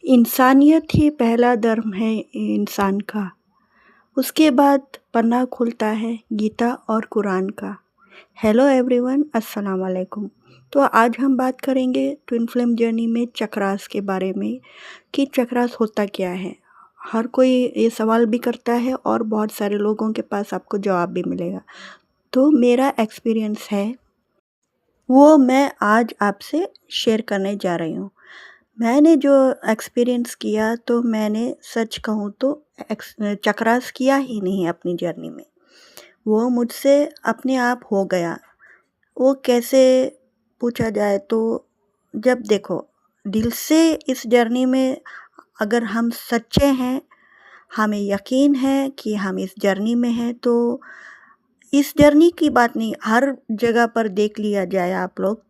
इंसानियत ही पहला धर्म है इंसान का। उसके बाद पन्ना खुलता है गीता और कुरान का। हेलो एवरीवन, अस्सलाम वालेकुम। तो आज हम बात करेंगे ट्विन फ्लेम जर्नी में चक्रास के बारे में कि चक्रास होता क्या है। हर कोई ये सवाल भी करता है और बहुत सारे लोगों के पास आपको जवाब भी मिलेगा। तो मेरा एक्सपीरियंस है वो मैं आज आपसे शेयर करने जा रही हूँ। मैंने जो एक्सपीरियंस किया तो मैंने सच कहूँ तो चक्रास किया ही नहीं अपनी जर्नी में। वो मुझसे अपने आप हो गया। वो कैसे पूछा जाए तो जब देखो दिल से इस जर्नी में अगर हम सच्चे हैं, हमें यकीन है कि हम इस जर्नी में हैं तो इस जर्नी की बात नहीं, हर जगह पर देख लिया जाए आप लोग,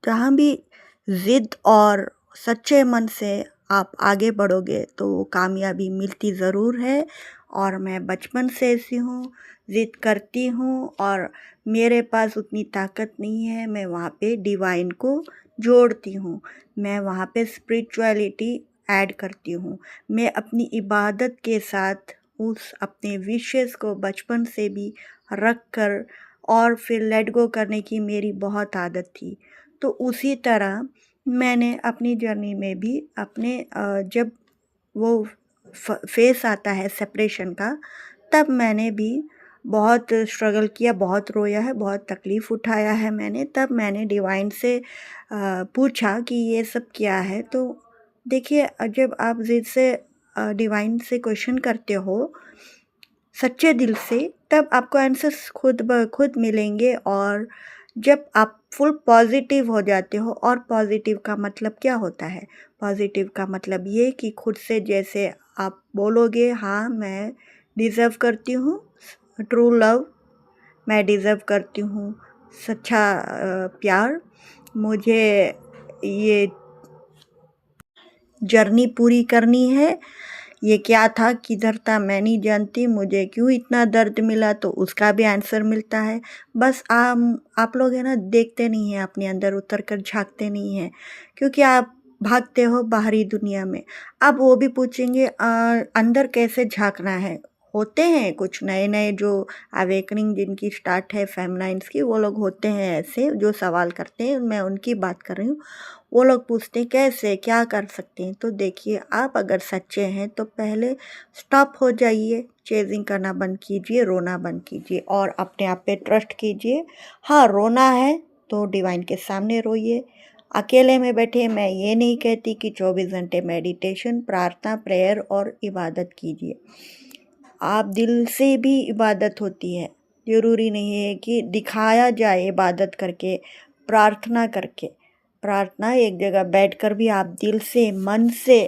जहाँ भी ज़िद और सच्चे मन से आप आगे बढ़ोगे तो कामयाबी मिलती ज़रूर है। और मैं बचपन से ऐसी हूँ, ज़िद करती हूँ और मेरे पास उतनी ताकत नहीं है, मैं वहाँ पे डिवाइन को जोड़ती हूँ, मैं वहाँ पे स्पिरिचुअलिटी ऐड करती हूँ। मैं अपनी इबादत के साथ उस अपने विशेस को बचपन से भी रख कर और फिर लेट गो करने की मेरी बहुत आदत थी। तो उसी तरह मैंने अपनी जर्नी में भी अपने जब वो फेस आता है सेपरेशन का, तब मैंने भी बहुत स्ट्रगल किया, बहुत रोया है, बहुत तकलीफ़ उठाया है मैंने। तब मैंने डिवाइन से पूछा कि ये सब क्या है। तो देखिए, जब आप ज़िद से डिवाइन से क्वेश्चन करते हो सच्चे दिल से, तब आपको आंसर्स खुद ब खुद मिलेंगे। और जब आप फुल पॉजिटिव हो जाते हो, और पॉजिटिव का मतलब क्या होता है? पॉजिटिव का मतलब ये कि खुद से जैसे आप बोलोगे, हाँ मैं डिज़र्व करती हूँ ट्रू लव, मैं डिज़र्व करती हूँ सच्चा प्यार, मुझे ये जर्नी पूरी करनी है। ये क्या था, किधर था, मैं नहीं जानती, मुझे क्यों इतना दर्द मिला, तो उसका भी आंसर मिलता है। बस आप लोग है ना, देखते नहीं हैं, अपने अंदर उतर कर झाँकते नहीं हैं, क्योंकि आप भागते हो बाहरी दुनिया में। अब वो भी पूछेंगे अंदर कैसे झाँकना है। होते हैं कुछ नए-नए जो अवेकनिंग जिनकी स्टार्ट है फेमिनाइन्स की, वो लोग होते हैं ऐसे जो सवाल करते हैं, मैं उनकी बात कर रही हूँ। वो लोग पूछते हैं कैसे, क्या कर सकते हैं? तो देखिए, आप अगर सच्चे हैं तो पहले स्टॉप हो जाइए, चेज़िंग करना बंद कीजिए, रोना बंद कीजिए और अपने आप पे ट्रस्ट कीजिए। हाँ, रोना है तो डिवाइन के सामने रोइए। अकेले में बैठे, मैं ये नहीं कहती कि 24 घंटे मेडिटेशन, प्रार्थना, प्रेयर और इबादत कीजिए। आप दिल से भी इबादत होती है। ज़रूरी नहीं है कि दिखाया जाए इबादत करके, प्रार्थना करके। प्रार्थना एक जगह बैठकर भी आप दिल से, मन से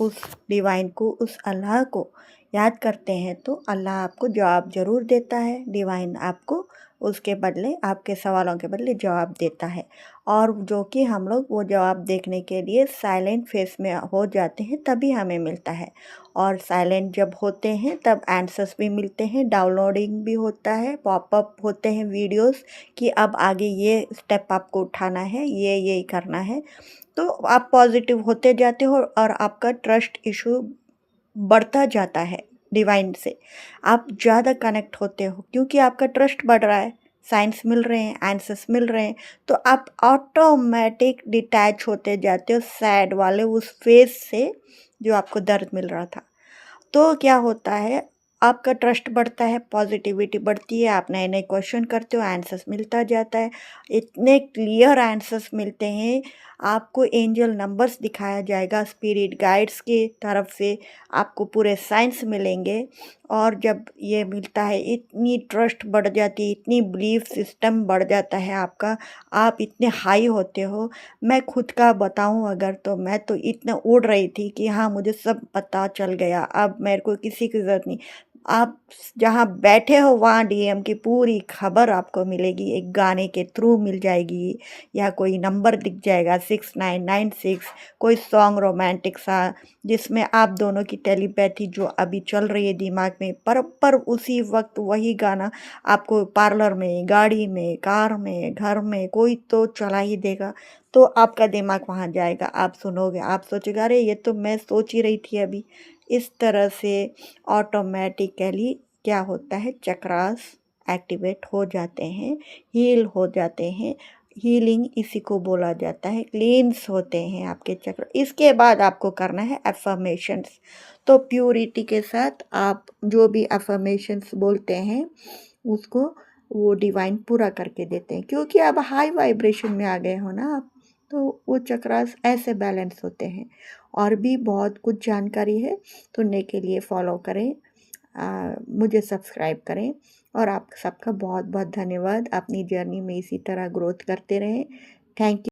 उस डिवाइन को, उस अल्लाह को याद करते हैं तो अल्लाह आपको जवाब ज़रूर देता है। डिवाइन आपको उसके बदले, आपके सवालों के बदले जवाब देता है। और जो कि हम लोग वो जवाब देखने के लिए साइलेंट फेस में हो जाते हैं, तभी हमें मिलता है। और साइलेंट जब होते हैं तब आंसर्स भी मिलते हैं, डाउनलोडिंग भी होता है, पॉपअप होते हैं वीडियोस कि अब आगे ये स्टेप आपको उठाना है, ये करना है। तो आप पॉजिटिव होते जाते हो और आपका ट्रस्ट इशू बढ़ता जाता है डिवाइन से। आप ज़्यादा कनेक्ट होते हो क्योंकि आपका ट्रस्ट बढ़ रहा है, साइंस मिल रहे हैं, आंसर्स मिल रहे हैं, तो आप ऑटोमेटिक डिटैच होते जाते हो सैड वाले उस फेज़ से जो आपको दर्द मिल रहा था। तो क्या होता है, आपका ट्रस्ट बढ़ता है, पॉजिटिविटी बढ़ती है, आप नए-नए क्वेश्चन करते हो, आंसर्स मिलता जाता है। इतने क्लियर आंसर्स मिलते हैं, आपको एंजल नंबर्स दिखाया जाएगा, स्पिरिट गाइड्स की तरफ से आपको पूरे साइंस मिलेंगे। और जब ये मिलता है, इतनी ट्रस्ट बढ़ जाती है, इतनी बिलीफ सिस्टम बढ़ जाता है आपका, आप इतने हाई होते हो। मैं खुद का बताऊँ अगर, तो मैं तो इतना उड़ रही थी कि हाँ, मुझे सब पता चल गया, अब मेरे को किसी की ज़रूरत नहीं। आप जहाँ बैठे हो वहाँ डीएम की पूरी खबर आपको मिलेगी, एक गाने के थ्रू मिल जाएगी या कोई नंबर दिख जाएगा 6996, कोई सॉन्ग रोमांटिक सा जिसमें आप दोनों की टेलीपैथी जो अभी चल रही है दिमाग में, पर उसी वक़्त वही गाना आपको पार्लर में, गाड़ी में, कार में, घर में कोई तो चला ही देगा। तो आपका दिमाग वहाँ जाएगा, आप सुनोगे, आप सोचेगा अरे ये तो मैं सोच ही रही थी अभी। इस तरह से ऑटोमेटिकली क्या होता है, चक्रास एक्टिवेट हो जाते हैं, हील हो जाते हैं। हीलिंग इसी को बोला जाता है, क्लींस होते हैं आपके चक्र। इसके बाद आपको करना है अफ़र्मेशंस। तो प्यूरिटी के साथ आप जो भी अफ़र्मेशंस बोलते हैं उसको वो डिवाइन पूरा करके देते हैं, क्योंकि अब हाई वाइब्रेशन में आ गए हो ना आप, तो वो चक्रास ऐसे बैलेंस होते हैं। और भी बहुत कुछ जानकारी है, सुनने के लिए फॉलो करें, मुझे सब्सक्राइब करें। और आप सबका बहुत बहुत धन्यवाद। अपनी जर्नी में इसी तरह ग्रोथ करते रहें। Thank you.